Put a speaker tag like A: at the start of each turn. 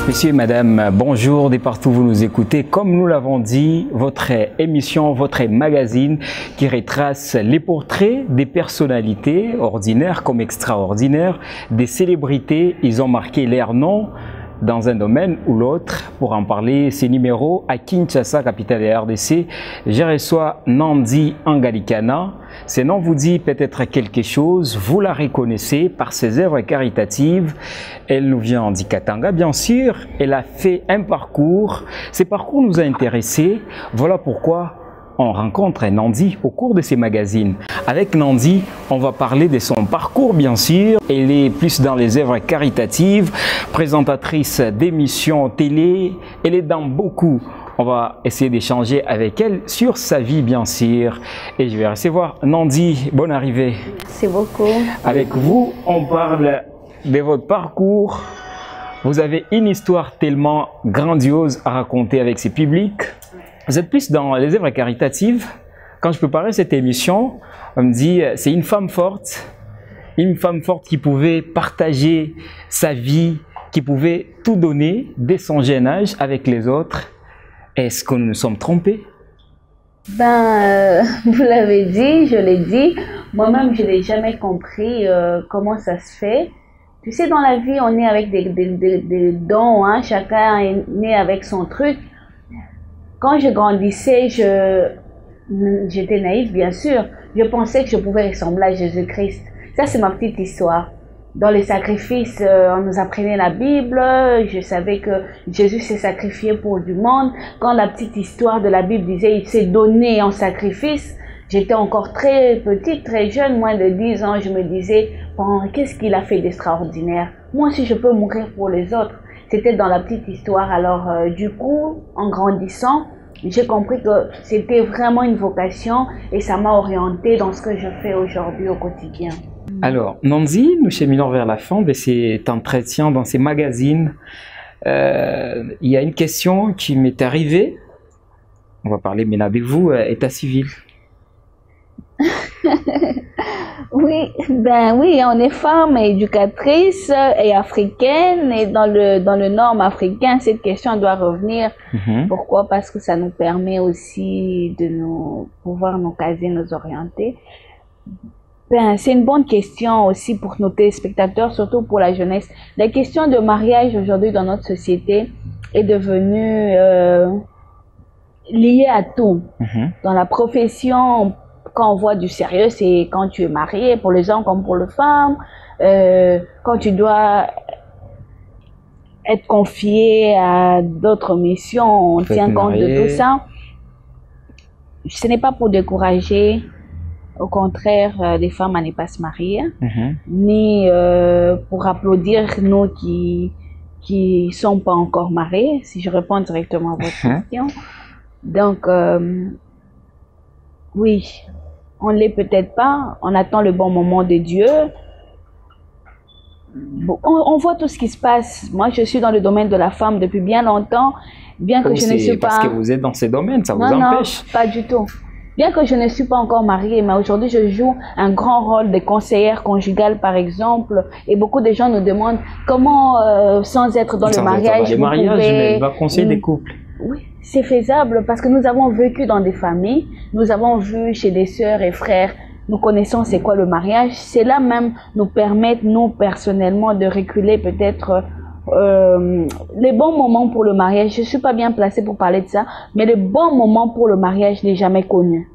A: Messieurs et madame, bonjour de partout où vous nous écoutez. Comme nous l'avons dit, votre émission, votre magazine qui retrace les portraits des personnalités ordinaires comme extraordinaires, des célébrités. Ils ont marqué leur nom dans un domaine ou l'autre. Pour en parler, ces numéros à Kinshasa, capitale de RDC, je reçois Nandi Angalikana. Ce nom vous dit peut-être quelque chose, vous la reconnaissez par ses œuvres caritatives. Elle nous vient du Katanga, bien sûr. Elle a fait un parcours. Ces parcours nous ont intéressés. Voilà pourquoi on rencontre Nandi au cours de ces magazines. Avec Nandi, on va parler de son parcours, bien sûr. Elle est plus dans les œuvres caritatives, présentatrice d'émissions télé. Elle est dans beaucoup. On va essayer d'échanger avec elle sur sa vie, bien sûr. Et je vais recevoir Nandi. Bonne arrivée.
B: Merci beaucoup.
A: Avec vous, on parle de votre parcours. Vous avez une histoire tellement grandiose à raconter avec ce public. Vous êtes plus dans les œuvres caritatives. Quand je préparais cette émission, on me dit c'est une femme forte qui pouvait partager sa vie, qui pouvait tout donner dès son jeune âge avec les autres. Est-ce que nous nous sommes trompés?
B: Vous l'avez dit, je l'ai dit. Moi-même, je n'ai jamais compris comment ça se fait. Tu sais, dans la vie, on est avec des dons, hein? Chacun est né avec son truc. Quand je grandissais, j'étais naïve, bien sûr. Je pensais que je pouvais ressembler à Jésus-Christ. Ça, c'est ma petite histoire. Dans les sacrifices, on nous apprenait la Bible. Je savais que Jésus s'est sacrifié pour du monde. Quand la petite histoire de la Bible disait il s'est donné en sacrifice, j'étais encore très petite, très jeune, moins de 10 ans. Je me disais, bon, qu'est-ce qu'il a fait d'extraordinaire? Moi aussi, je peux mourir pour les autres. C'était dans la petite histoire. Alors, du coup, en grandissant, j'ai compris que c'était vraiment une vocation et ça m'a orientée dans ce que je fais aujourd'hui au quotidien.
A: Alors, Nandi, nous cheminons vers la fin de cet entretien dans ces magazines. Il y a une question qui m'est arrivée. On va parler maintenant de vous, état civil.
B: Oui, oui, on est femme éducatrice et africaine et dans le norme africain, cette question doit revenir. Pourquoi? Parce que ça nous permet aussi de pouvoir nous caser, nous orienter. C'est une bonne question aussi pour nos téléspectateurs, surtout pour la jeunesse. La question de mariage aujourd'hui dans notre société est devenue liée à tout. Dans la profession, quand on voit du sérieux, c'est quand tu es marié, pour les hommes comme pour les femmes. Quand tu dois être confié à d'autres missions, on tient compte de tout ça. Ce n'est pas pour décourager, au contraire, les femmes à ne pas se marier, ni pour applaudir nous qui sont pas encore mariés, si je réponds directement à votre question. Donc, oui. On ne l'est peut-être pas, on attend le bon moment de Dieu. On voit tout ce qui se passe. Moi, je suis dans le domaine de la femme depuis bien longtemps, bien que je ne suis pas...
A: Parce que vous êtes dans ces domaines, ça vous empêche?
B: Non, pas du tout. Bien que je ne suis pas encore mariée, mais aujourd'hui, je joue un grand rôle de conseillère conjugale, par exemple. Et beaucoup de gens nous demandent comment, sans être dans le mariage,
A: vous pouvez... va conseiller des couples.
B: Oui, c'est faisable parce que nous avons vécu dans des familles, nous avons vu chez des sœurs et frères, nous connaissons c'est quoi le mariage. Cela même nous permet, nous personnellement, de reculer peut-être les bons moments pour le mariage. Je ne suis pas bien placée pour parler de ça, mais le bon moment pour le mariage n'est jamais connu.